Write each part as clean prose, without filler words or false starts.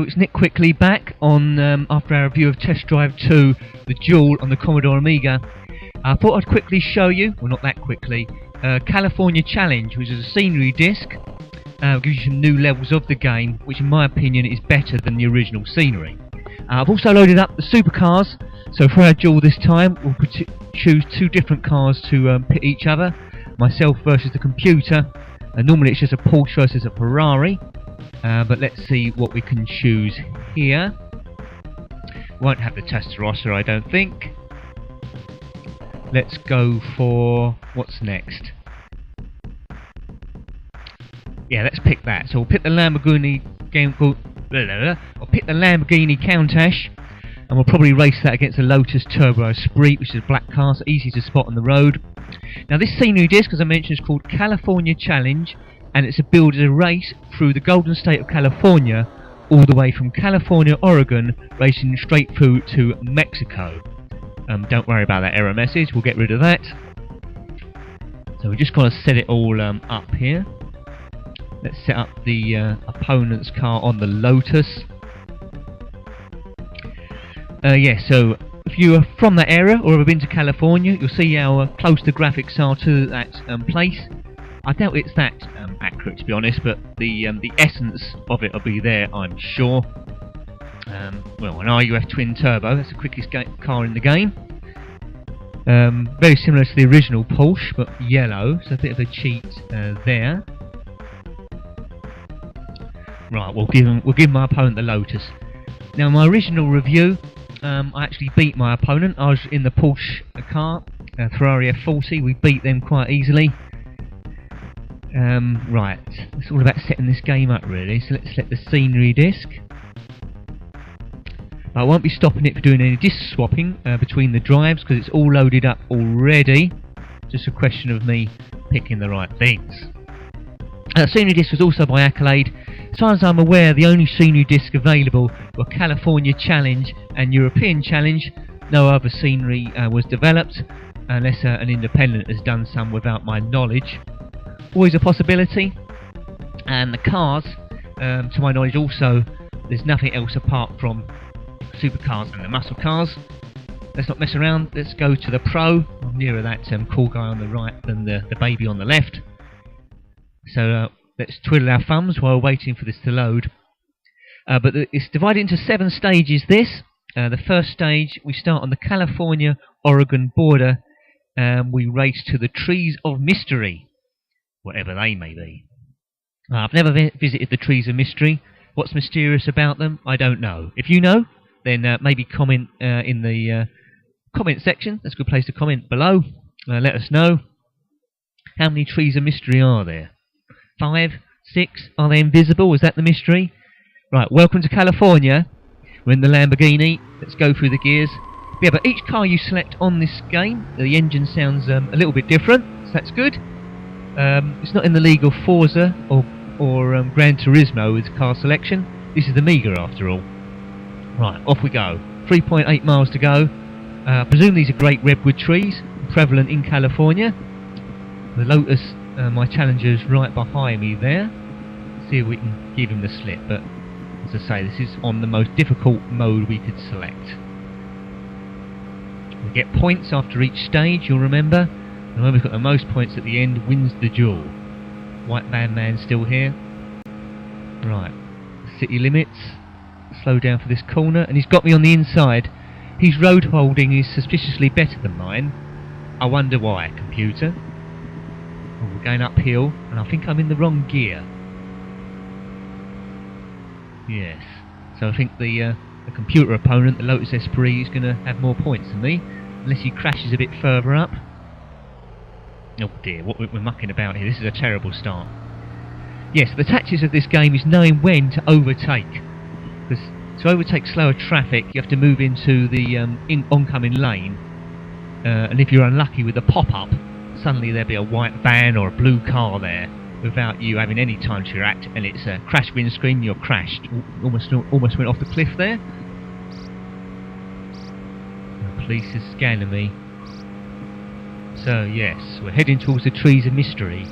it's Nick quickly back on after our review of Test Drive 2, the Duel on the Commodore Amiga. I thought I'd quickly show you, well not that quickly, California Challenge, which is a scenery disc. Gives you some new levels of the game, which in my opinion is better than the original scenery. I've also loaded up the supercars, so for our duel this time we'll choose two different cars to pit each other. Myself versus the computer. Normally it's just a Porsche versus a Ferrari. But let's see what we can choose here. Won't have the Testarossa, I don't think. Let's go for... what's next? Yeah, let's pick that. So we'll pick the Lamborghini I'll pick the Lamborghini Countach, and we'll probably race that against the Lotus Turbo Esprit, which is a black car, so easy to spot on the road. Now this scenery disc, as I mentioned, is called California Challenge, and it's a build as a race through the Golden State of California, all the way from California, Oregon, racing straight through to Mexico. Don't worry about that error message, we'll get rid of that. So we're just going to set it all up here. Let's set up the opponent's car on the Lotus. Yeah, so if you are from that area or have been to California, you'll see how close the graphics are to that place. I doubt it's that accurate, to be honest, but the essence of it will be there, I'm sure. Well, an RUF twin turbo, that's the quickest car in the game. Very similar to the original Porsche, but yellow, so a bit of a cheat there. Right, we'll give my opponent the Lotus. Now, my original review, I actually beat my opponent. I was in the Porsche car, Ferrari F40. We beat them quite easily. Right, it's all about setting this game up really, so let's select the scenery disc. I won't be stopping it for doing any disc swapping between the drives because it's all loaded up already. Just a question of me picking the right things. Scenery disc was also by Accolade. As far as I'm aware, the only scenery disc available were California Challenge and European Challenge. No other scenery was developed, unless an independent has done some without my knowledge. Always a possibility. And the cars, to my knowledge also, there's nothing else apart from supercars and the muscle cars. Let's not mess around, let's go to the Pro. I'm nearer that cool guy on the right than the baby on the left. So let's twiddle our thumbs while waiting for this to load. But it's divided into 7 stages this. The first stage, we start on the California-Oregon border, and we race to the Trees of Mystery, whatever they may be. I've never visited the Trees of Mystery. What's mysterious about them? I don't know. If you know, then maybe comment in the comment section. That's a good place to comment below. Let us know. How many Trees of Mystery are there? 5? 6? Are they invisible? Is that the mystery? Right, welcome to California. We're in the Lamborghini. Let's go through the gears. Yeah, but each car you select on this game, the engine sounds a little bit different, so that's good. It's not in the league of Forza or Gran Turismo with car selection. This is the Amiga after all. Right, off we go. 3.8 miles to go. I presume these are great redwood trees, prevalent in California. The Lotus, my challenger's right behind me there. Let's see if we can give him the slip, but as I say, this is on the most difficult mode we could select. We get points after each stage, you'll remember. And whoever's got the most points at the end wins the duel. White man still here. Right, city limits. Slow down for this corner, and he's got me on the inside. His road holding is suspiciously better than mine. I wonder why, computer. Oh, we're going uphill, and I think I'm in the wrong gear. Yes, so I think the computer opponent, the Lotus Esprit, is going to have more points than me, unless he crashes a bit further up. Oh dear, what we're mucking about here. This is a terrible start. Yes, the tactics of this game is knowing when to overtake. Because to overtake slower traffic, you have to move into the oncoming lane. And if you're unlucky with a pop-up, suddenly there'll be a white van or a blue car there without you having any time to react, and it's a crash windscreen, you're crashed. Almost went off the cliff there. The police is scanning me. So yes, we're heading towards the Trees of Mystery.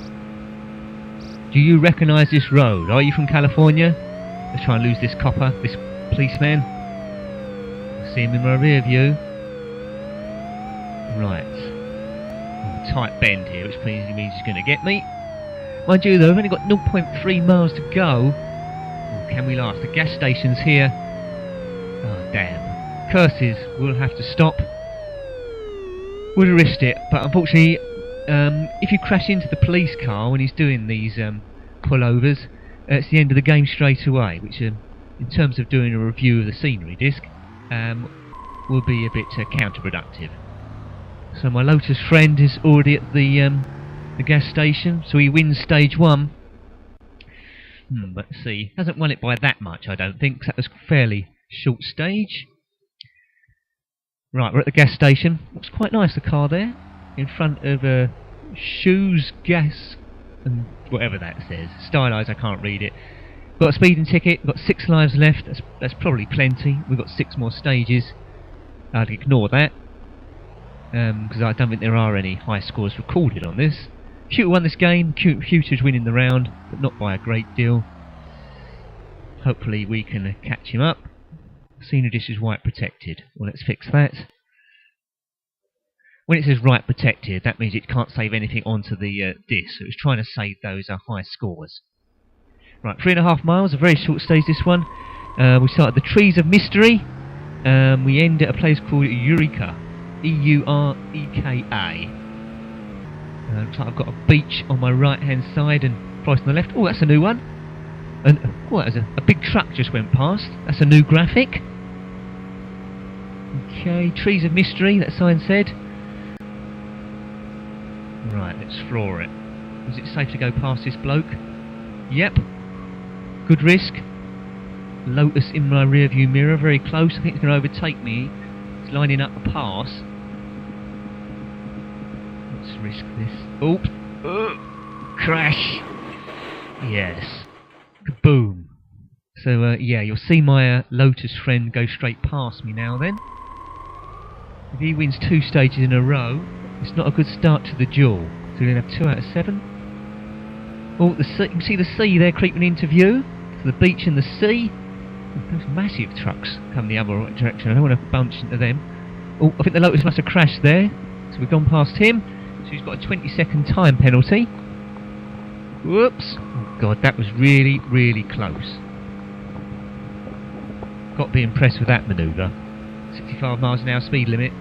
Do you recognise this road? Are you from California? Let's try and lose this copper, this policeman. I see him in my rear view. Right. Oh, tight bend here, which means he's going to get me. Mind you though, I've only got 0.3 miles to go. Oh, can we last? The gas station's here. Oh, damn. Curses, we'll have to stop. Would have risked it, but unfortunately, if you crash into the police car when he's doing these pullovers, it's the end of the game straight away, which in terms of doing a review of the scenery disc, will be a bit counterproductive. So my Lotus friend is already at the gas station, so he wins stage 1. Let's see, hasn't won it by that much, I don't think, 'cause that was a fairly short stage. Right, we're at the gas station. Looks quite nice, the car there, in front of Shoes, Gas, and whatever that says. Stylised, I can't read it. Got a speeding ticket, we've got 6 lives left, that's probably plenty. We've got 6 more stages. I'd ignore that, because I don't think there are any high scores recorded on this. Shooter won this game, Computer's winning the round, but not by a great deal. Hopefully we can catch him up. Scenery disc is white protected. Well, let's fix that. When it says right protected, that means it can't save anything onto the disc, so it's trying to save those high scores. Right, 3.5 miles, a very short stage this one. We start at the Trees of Mystery. We end at a place called Eureka. E-U-R-E-K-A. Looks like I've got a beach on my right hand side and price on the left. Oh, that's a new one. And oh, that was a big truck just went past. That's a new graphic. Okay, Trees of Mystery, that sign said. Right, let's floor it. Is it safe to go past this bloke? Yep. Good risk. Lotus in my rear view mirror, very close. I think it's going to overtake me. It's lining up a pass. Let's risk this. Oh! Crash! Yes. Kaboom! So, yeah, you'll see my Lotus friend go straight past me now then. If he wins 2 stages in a row, it's not a good start to the duel. So we're going to have 2 out of 7. Oh, the sea, you can see the sea there creeping into view. So the beach and the sea. Those massive trucks come the other direction. I don't want to bunch into them. Oh, I think the Lotus must have crashed there. So we've gone past him. So he's got a 20-second time penalty. Whoops. Oh god, that was really, really close. Got to be impressed with that manoeuvre. 65 miles an hour speed limit.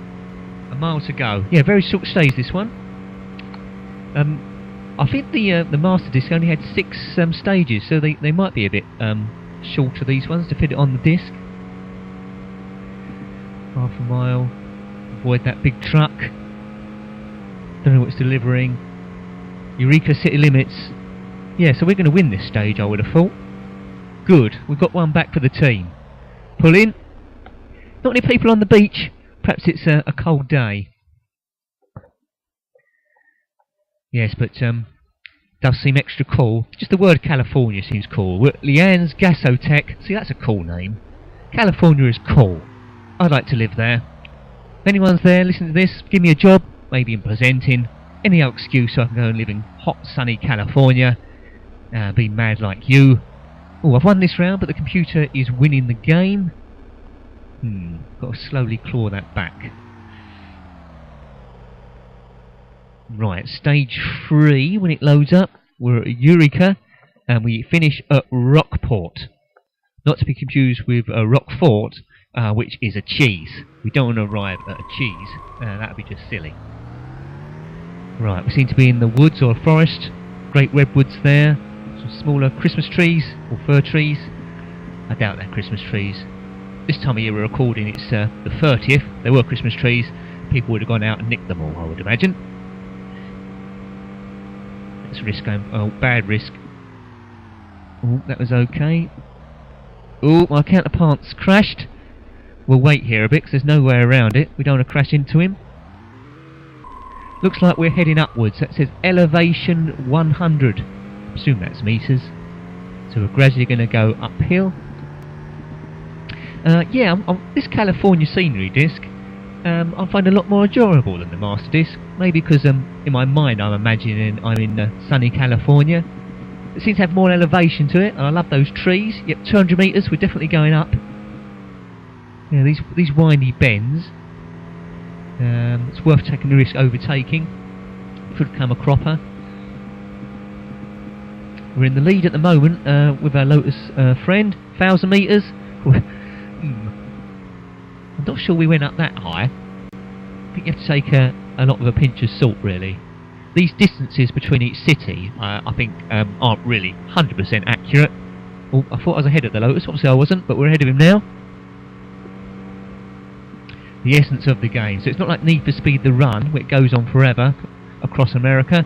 A mile to go. Yeah, very short stage this one. I think the Master Disc only had 6 stages, so they might be a bit shorter, these ones, to fit it on the disc. Half a mile. Avoid that big truck. Don't know what it's delivering. Eureka City Limits. Yeah, so we're going to win this stage, I would have thought. Good, we've got one back for the team. Pull in. Not any people on the beach. Perhaps it's a cold day. Yes, but does seem extra cool. Just the word California seems cool. We're at Leanne's Gasotech. See, that's a cool name. California is cool. I'd like to live there. If anyone's there listening to this, give me a job, maybe in presenting. Any old excuse so I can go and live in hot, sunny California. Be mad like you. Oh, I've won this round, but the computer is winning the game. Got to slowly claw that back. Right, stage 3, when it loads up, we're at Eureka, and we finish at Rockport. Not to be confused with Rockfort, which is a cheese. We don't want to arrive at a cheese, that would be just silly. Right, we seem to be in the woods or forest. Great redwoods there, some smaller Christmas trees, or fir trees. I doubt they're Christmas trees. This time of year we're recording, it's the 30th. There were Christmas trees, people would have gone out and nicked them all, I would imagine. Let's risk going, oh, bad risk. Oh, that was okay. Oh, my counterpart's crashed. We'll wait here a bit, because there's no way around it. We don't want to crash into him. Looks like we're heading upwards. That says elevation 100. I assume that's meters. So we're gradually going to go uphill. Yeah, this California scenery disc, I find a lot more enjoyable than the Master Disc. Maybe because in my mind I'm imagining I'm in sunny California. It seems to have more elevation to it, and I love those trees. Yep, 200 metres, we're definitely going up. Yeah, these windy bends. It's worth taking the risk overtaking. Could come a cropper. We're in the lead at the moment with our Lotus friend. 1,000 metres. I'm not sure we went up that high. I think you have to take a lot of a pinch of salt, really. These distances between each city, I think, aren't really 100% accurate. Well, I thought I was ahead of the Lotus. Obviously I wasn't, but we're ahead of him now. The essence of the game. So it's not like Need for Speed The Run, where it goes on forever across America.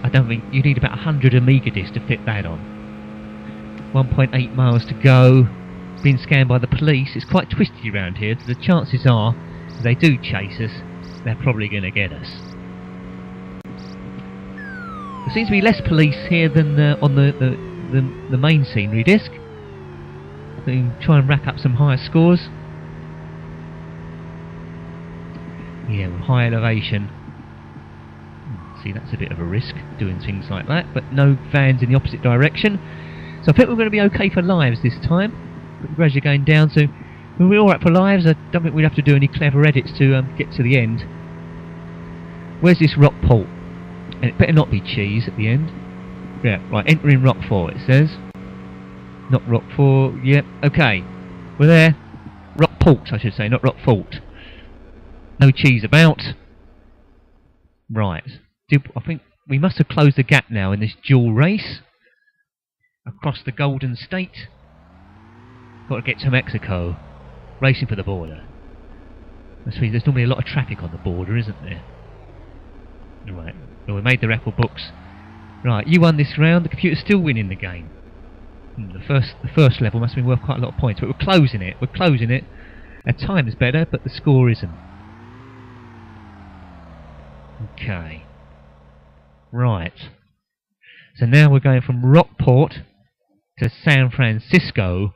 I don't think you need about 100 Amiga discs to fit that on. 1.8 miles to go. Being scanned by the police. It's quite twisty around here, so the chances are, if they do chase us, they're probably going to get us. There seems to be less police here than on the main scenery disc. So you try and rack up some higher scores. Yeah, with high elevation. See, that's a bit of a risk, doing things like that, but no vans in the opposite direction. So I think we're going to be okay for lives this time. But as you're going down, so we're alright for lives. I don't think we'd have to do any clever edits to get to the end. Where's this Rockport? And it better not be cheese at the end. Yeah, right, entering Rockport, it says. Not Rockport, yep, okay. We're there. Rockport, I should say, not Rockport. No cheese about. Right. I think we must have closed the gap now in this duel race. Across the Golden State. Got to get to Mexico. Racing for the border. There's normally a lot of traffic on the border, isn't there? Right. Well, we made the record books. Right, you won this round. The computer's still winning the game. The first level must have been worth quite a lot of points, but we're closing it. We're closing it. Our time is better, but the score isn't. Okay. Right. So now we're going from Rockport to San Francisco.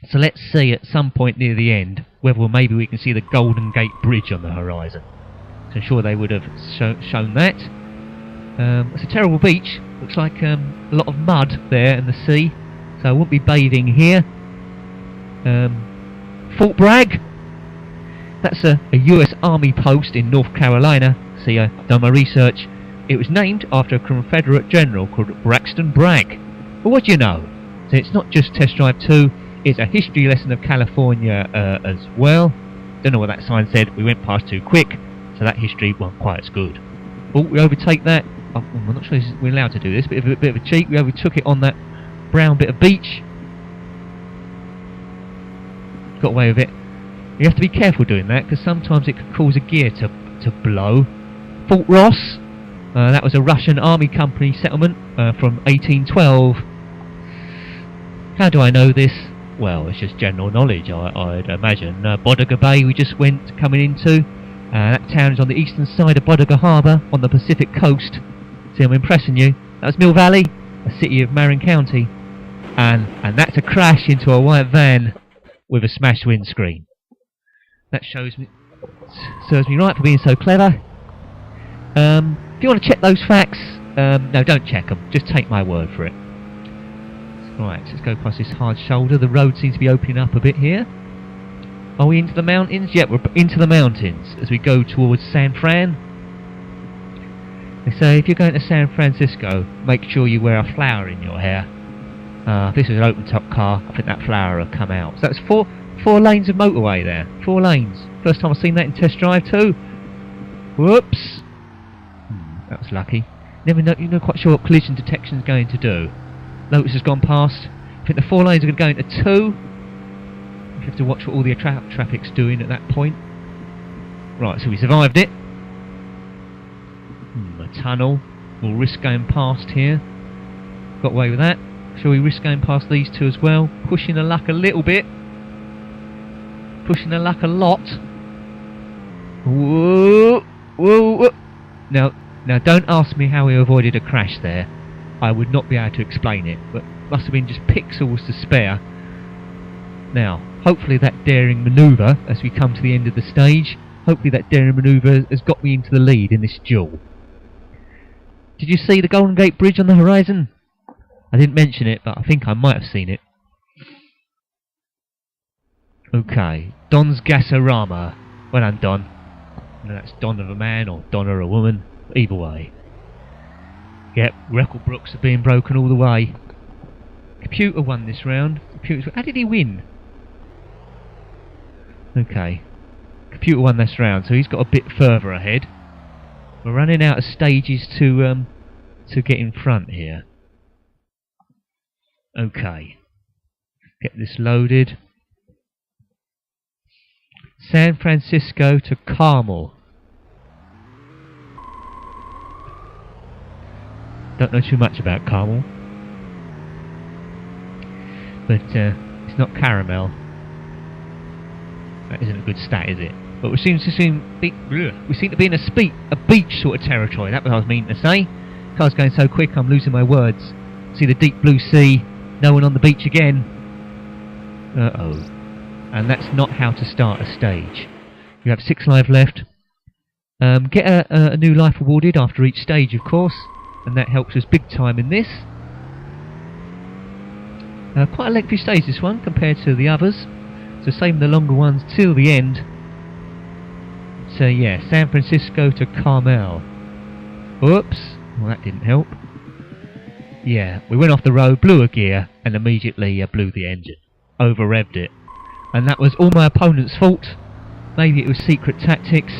So let's see at some point near the end whether maybe we can see the Golden Gate Bridge on the horizon. So I'm sure they would have shown that. It's a terrible beach. Looks like a lot of mud there in the sea. So I won't be bathing here. Fort Bragg. That's a US Army post in North Carolina. See, I've done my research. It was named after a Confederate general called Braxton Bragg. But what do you know? So it's not just Test Drive 2, it's a history lesson of California as well. Don't know what that sign said, we went past too quick, so that history wasn't quite as good. Oh, we overtake that. I'm not sure we're allowed to do this, but a bit of a cheat. We overtook it on that brown bit of beach. Got away with it. You have to be careful doing that, because sometimes it can cause a gear to blow. Fort Ross. That was a Russian army company settlement from 1812. How do I know this? Well, it's just general knowledge, I'd imagine. Bodega Bay we just went coming into. That town is on the eastern side of Bodega Harbour on the Pacific coast. See, I'm impressing you. That was Mill Valley, a city of Marin County. And that's a crash into a white van with a smashed windscreen. That serves me right for being so clever. If you want to check those facts, no, don't check them. Just take my word for it. Right, let's go past this hard shoulder. The road seems to be opening up a bit here. Are we into the mountains? Yep, we're into the mountains as we go towards San Fran. They say if you're going to San Francisco, make sure you wear a flower in your hair. If this was an open-top car, I think that flower will come out. So that's four lanes of motorway there. 4 lanes. First time I've seen that in Test Drive 2. Whoops. That was lucky. You're not quite sure what collision detection is going to do. Lotus has gone past. I think the 4 lanes are going to go into 2. You have to watch what all the traffic's doing at that point. Right, so we survived it. A tunnel. We'll risk going past here. Got away with that. Shall we risk going past these 2 as well? Pushing the luck a little bit. Pushing the luck a lot. Whoa, whoa, whoa. Now don't ask me how we avoided a crash there. I would not be able to explain it, but must have been just pixels to spare. Now, hopefully that daring manoeuvre, as we come to the end of the stage, hopefully that daring manoeuvre has got me into the lead in this duel. Did you see the Golden Gate Bridge on the horizon? I didn't mention it, but I think I might have seen it. Okay, Don's Gasorama. Well done, Don. No, that's Don of a man or Don of a woman. Either way. Yep, record books are being broken all the way. Computer won this round. How did he win? Okay. Computer won this round, so he's got a bit further ahead. We're running out of stages to get in front here. Okay. Get this loaded. San Francisco to Carmel. Don't know too much about Carmel. But it's not Caramel. That isn't a good stat, is it? But we seem to be in a beach sort of territory. That's what I was meaning to say. Car's going so quick I'm losing my words. See the deep blue sea. No one on the beach again. Uh-oh. And that's not how to start a stage. You have 6 lives left. Get a new life awarded after each stage, of course. And that helps us big time in this. Quite a lengthy stage, this one, compared to the others. So saving the longer ones till the end. So yeah, San Francisco to Carmel. Oops, well that didn't help. Yeah, we went off the road, blew a gear, and immediately blew the engine. Over-revved it. And that was all my opponent's fault. Maybe it was secret tactics,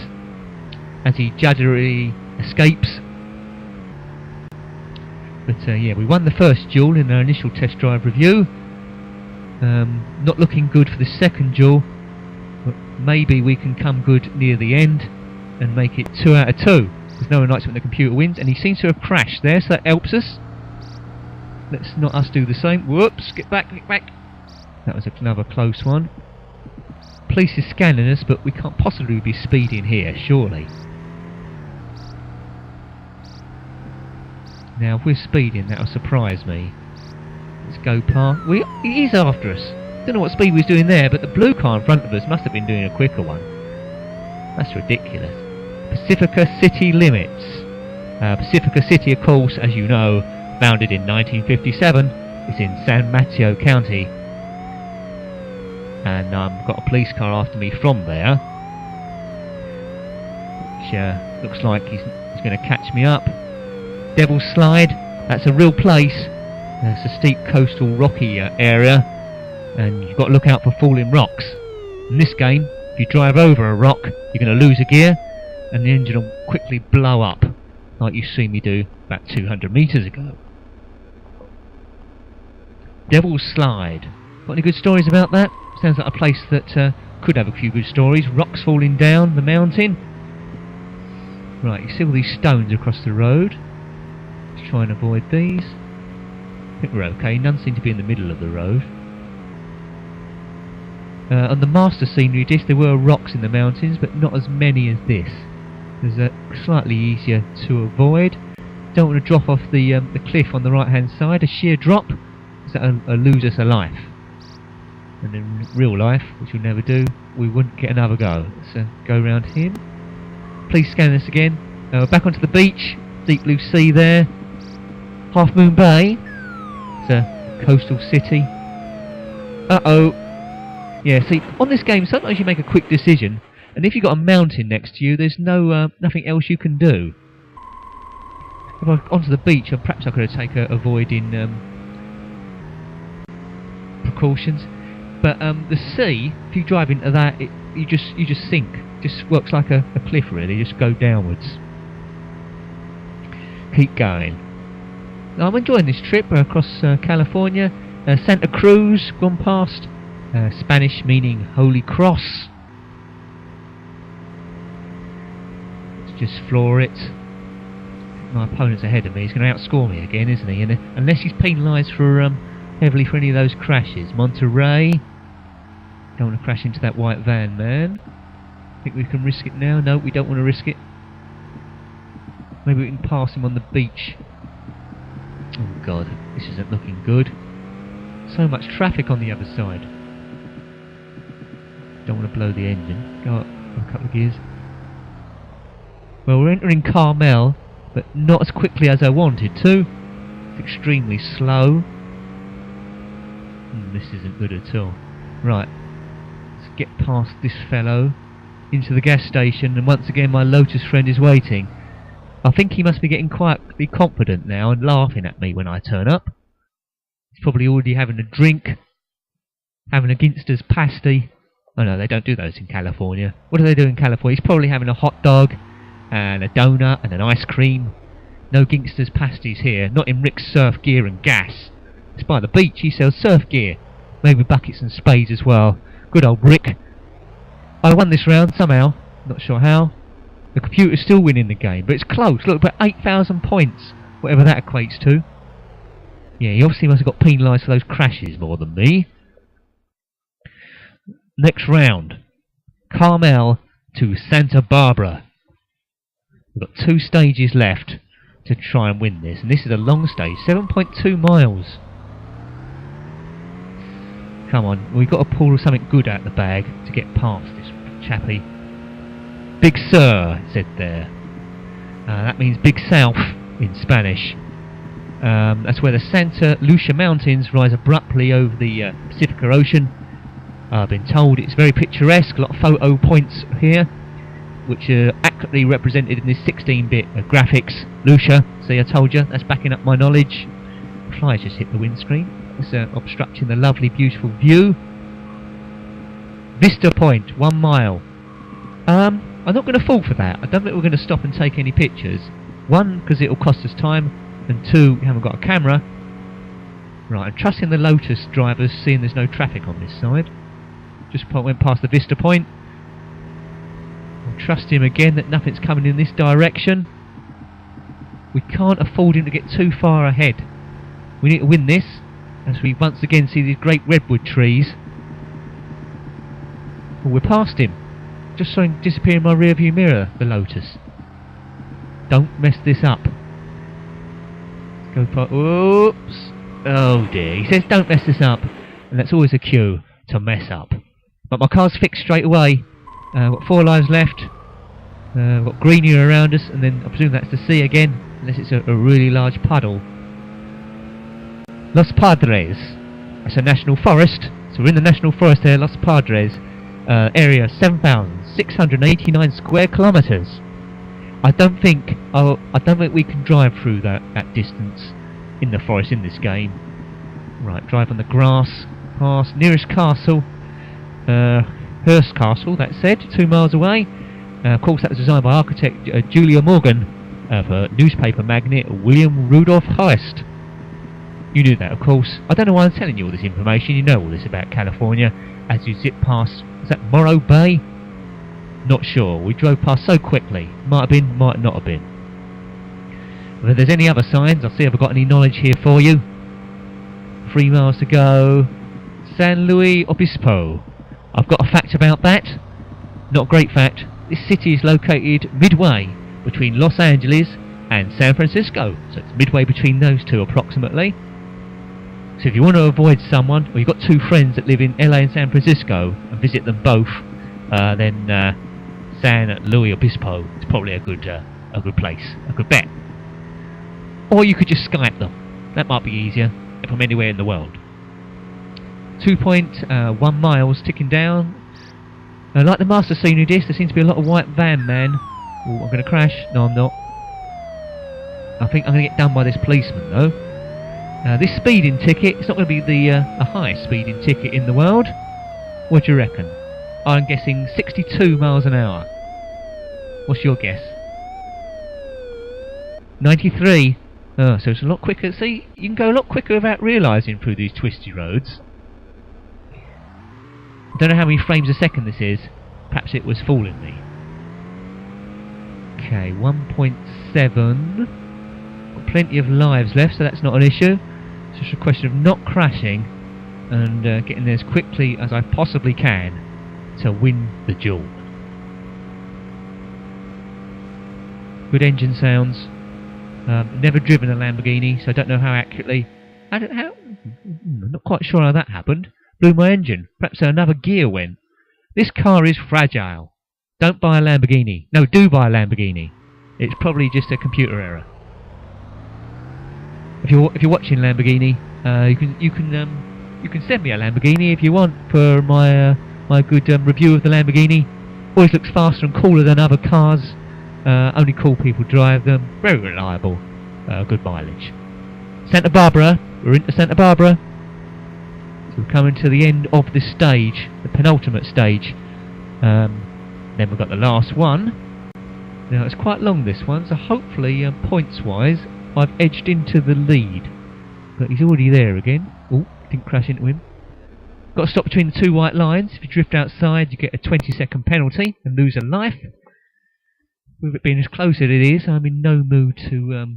as he juddery escapes. But yeah, we won the first duel in our initial test drive review. Not looking good for the second duel, but maybe we can come good near the end and make it 2 out of 2. Because no one likes when the computer wins, and he seems to have crashed there, so that helps us. Let's not us do the same. Whoops, get back, get back. That was another close one. Police is scanning us, but we can't possibly be speeding here, surely. Now, if we're speeding, that'll surprise me. Let's go past. He is after us. Don't know what speed we was doing there, but the blue car in front of us must have been doing a quicker one. That's ridiculous. Pacifica City Limits. Pacifica City, of course, as you know, founded in 1957. It's in San Mateo County. And I've got a police car after me from there. Which looks like he's going to catch me up. Devil's Slide, that's a real place. It's a steep coastal rocky area, and you've got to look out for falling rocks. In this game, if you drive over a rock, you're going to lose a gear, and the engine will quickly blow up, like you see me do about 200 metres ago. Devil's Slide. Got any good stories about that? Sounds like a place that could have a few good stories. Rocks falling down the mountain. Right, you see all these stones across the road. Let's try and avoid these. I think we're okay. None seem to be in the middle of the road. On the master scenery disc there were rocks in the mountains, but not as many as this. There's slightly easier to avoid. Don't want to drop off the cliff on the right hand side. A sheer drop, because that'll lose us a life. And in real life, which we'll never do, we wouldn't get another go. Let's go round him. Please scan us again. We're back onto the beach. Deep blue sea there. Half Moon Bay. It's a coastal city. Uh-oh. Yeah, see, on this game, sometimes you make a quick decision, and if you've got a mountain next to you, there's nothing else you can do. If I onto the beach, perhaps I could have taken avoiding precautions. But the sea, if you drive into that, you just sink. Just works like a cliff, really. Just go downwards. Keep going. I'm enjoying this trip across California. Santa Cruz, gone past. Spanish meaning Holy Cross. Let's just floor it. My opponent's ahead of me. He's going to outscore me again, isn't he? And unless he's penalised for heavily for any of those crashes. Monterey. Don't want to crash into that white van, man. Think we can risk it now? No, we don't want to risk it. Maybe we can pass him on the beach. Oh god, this isn't looking good. So much traffic on the other side. Don't want to blow the engine. Go up a couple of gears. Well, we're entering Carmel. but not as quickly as I wanted to. It's extremely slow. This isn't good at all. Right, let's get past this fellow into the gas station, and once again my Lotus friend is waiting. I think he must be getting quietly confident now and laughing at me when I turn up. He's probably already having a drink, having a Ginster's pasty. Oh no, they don't do those in California. What do they do in California? He's probably having a hot dog and a donut and an ice cream. No Ginster's pasties here, not in Rick's Surf Gear and Gas. It's by the beach, he sells surf gear. Maybe buckets and spades as well. Good old Rick. I won this round somehow, not sure how. The computer's still winning the game, but it's close. Look, about 8,000 points, whatever that equates to. Yeah, he obviously must have got penalised for those crashes more than me. Next round, Carmel to Santa Barbara. We've got 2 stages left to try and win this, and this is a long stage, 7.2 miles. Come on, we've got to pull something good out of the bag to get past this chappie. Big Sur, it said there. That means Big South in Spanish. That's where the Santa Lucia Mountains rise abruptly over the Pacifica Ocean. I've been told it's very picturesque, a lot of photo points here, which are accurately represented in this 16-bit graphics. Lucia, see I told you, that's backing up my knowledge. Flies just hit the windscreen. It's obstructing the lovely, beautiful view. Vista Point, 1 mile. I'm not going to fall for that. I don't think we're going to stop and take any pictures. 1, because it'll cost us time, and 2, we haven't got a camera. Right, I'm trusting the Lotus drivers, seeing there's no traffic on this side. Just went past the Vista Point. I'll trust him again that nothing's coming in this direction. We can't afford him to get too far ahead. We need to win this, as we once again see these great redwood trees. Oh, we're past him. Just saw him disappear in my rear view mirror, the Lotus. Don't mess this up. Let's go past. Oops. Oh dear. He says don't mess this up, and that's always a cue to mess up. But my car's fixed straight away. I've got 4 lives left. I've got green here around us, and then I presume that's the sea again, unless it's a really large puddle. Los Padres. That's a national forest. So we're in the national forest there, Los Padres. Area 7,689 square kilometres. I don't think we can drive through that distance in the forest in this game. Right, drive on the grass. Past nearest castle. Hearst Castle, that said, 2 miles away. Of course, that was designed by architect Julia Morgan for newspaper magnate William Rudolph Hearst. You knew that, of course. I don't know why I'm telling you all this information. You know all this about California as you zip past. Is that Morro Bay? Not sure. We drove past so quickly. Might have been, might not have been. Well, if there's any other signs, I'll see if I've got any knowledge here for you. 3 miles to go. San Luis Obispo. I've got a fact about that. Not a great fact. This city is located midway between Los Angeles and San Francisco. So it's midway between those two approximately. So if you want to avoid someone, or you've got 2 friends that live in LA and San Francisco and visit them both, then San Luis Obispo is probably a good place, a good bet. Or you could just Skype them. That might be easier if I'm anywhere in the world. 2.1 miles ticking down. Like the master scenery disc, there seems to be a lot of white van man. Oh, I'm going to crash. No, I'm not. I think I'm going to get done by this policeman though. This speeding ticket, it's not going to be the highest speeding ticket in the world. What do you reckon? I'm guessing 62 miles an hour. What's your guess? 93. Oh, so it's a lot quicker. See, you can go a lot quicker without realising through these twisty roads. I don't know how many frames a second this is. Perhaps it was fooling me. Okay, 1.7. Got plenty of lives left, so that's not an issue. It's just a question of not crashing and getting there as quickly as I possibly can to win the duel. Good engine sounds. Never driven a Lamborghini, so I don't know how accurately. I'm not quite sure how that happened. Blew my engine. Perhaps another gear went. This car is fragile. Don't buy a Lamborghini. No, do buy a Lamborghini. It's probably just a computer error. If you're watching Lamborghini, you can send me a Lamborghini if you want for my my good review of the Lamborghini. Always looks faster and cooler than other cars. Only cool people drive them. Very reliable. Good mileage. Santa Barbara. We're into Santa Barbara. So we're coming to the end of this stage, the penultimate stage. Then we've got the last one. Now it's quite long, this one, so hopefully points-wise I've edged into the lead. But he's already there again. Oh, didn't crash into him. Got to stop between the two white lines. If you drift outside you get a 20-second penalty and lose a life. With it being as close as it is, I'm in no mood to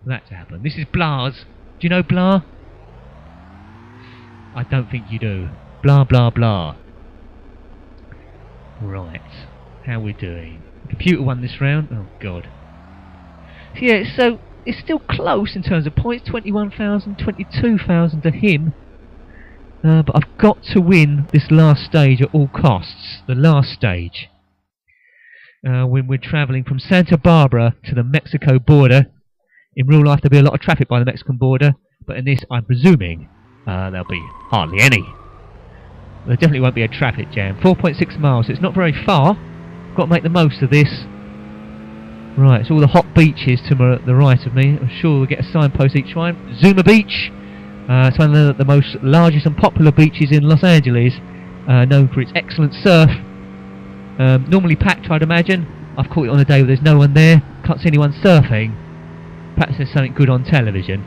for that to happen. This is Blah's. Do you know Blah? I don't think you do. Blah blah blah. Right, how we doing? The computer won this round. Oh god. So yeah, so it's still close in terms of points. 21,000, 22,000 to him. But I've got to win this last stage at all costs. The last stage. When we're travelling from Santa Barbara to the Mexico border. In real life there'll be a lot of traffic by the Mexican border, but in this I'm presuming there'll be hardly any. There definitely won't be a traffic jam. 4.6 miles, it's not very far. Got to make the most of this. Right, it's all the hot beaches to the right of me. I'm sure we'll get a signpost each time. Zuma Beach. It's one of the most largest and popular beaches in Los Angeles, known for its excellent surf. Normally packed, I'd imagine. I've caught it on a day where there's no one there. Can't see anyone surfing. Perhaps there's something good on television.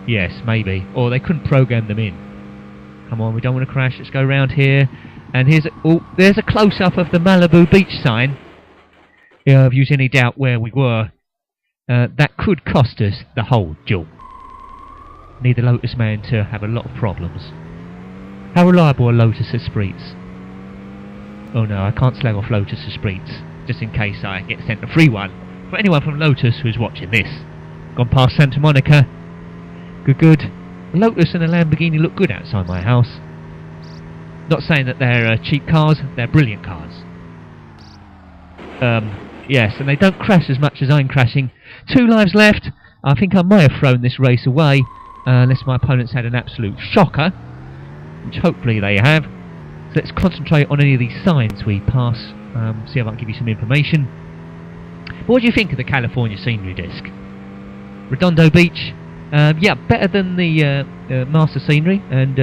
Yes, maybe. Or they couldn't program them in. Come on, we don't want to crash. Let's go round here. And here's there's a close-up of the Malibu beach sign. If you was any doubt where we were, that could cost us the whole duel. Need the Lotus man to have a lot of problems. How reliable are Lotus Esprits? Oh no, I can't slag off Lotus Esprits, just in case I get sent a free one. For anyone from Lotus who's watching this. Gone past Santa Monica. Good. A Lotus and a Lamborghini look good outside my house. Not saying that they're cheap cars, they're brilliant cars. Yes, and they don't crash as much as I'm crashing. 2 lives left. I think I may have thrown this race away, unless my opponents had an absolute shocker, which hopefully they have. So let's concentrate on any of these signs we pass, see if I can give you some information. What do you think of the California scenery disc? Redondo Beach, yeah, better than the master scenery, and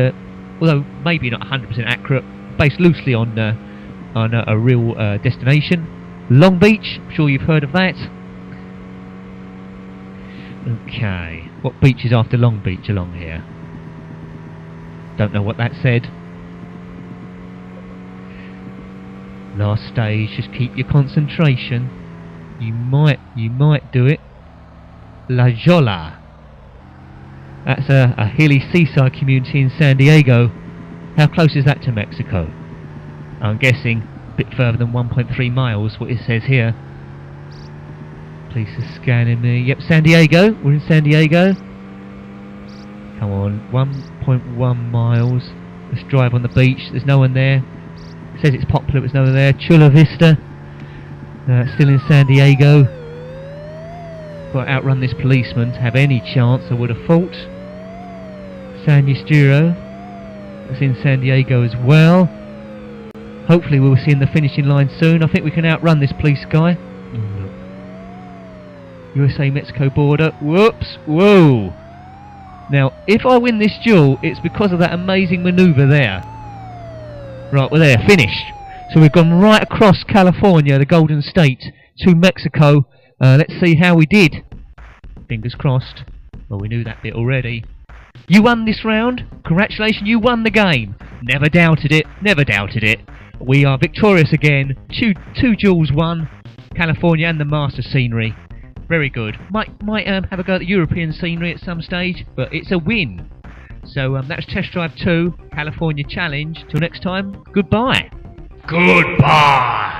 although maybe not 100% accurate, based loosely on a real destination. Long Beach, I'm sure you've heard of that. Okay, what beach is after Long Beach along here? Don't know what that said. Last stage, just keep your concentration. You might do it. La Jolla. That's a hilly seaside community in San Diego. How close is that to Mexico? I'm guessing a bit further than 1.3 miles, what it says here. Police are scanning me. Yep, San Diego. We're in San Diego. Come on, 1.1 miles. Let's drive on the beach. There's no one there. It says it's popular, but there's no one there. Chula Vista. Still in San Diego. Got to outrun this policeman to have any chance, I would have thought. San Ysidro. That's in San Diego as well. Hopefully we'll see in the finishing line soon. I think we can outrun this police guy. USA-Mexico border. Whoops! Whoa! Now, if I win this duel, it's because of that amazing manoeuvre there. Right, we're there. Finished. So we've gone right across California, the Golden State, to Mexico. Let's see how we did. Fingers crossed. Well, we knew that bit already. You won this round. Congratulations, you won the game. Never doubted it. Never doubted it. We are victorious again. Two duels won. California and the master scenery. Very good. Might have a go at the European scenery at some stage, but it's a win. So that's Test Drive 2, California Challenge. Till next time, goodbye. Goodbye.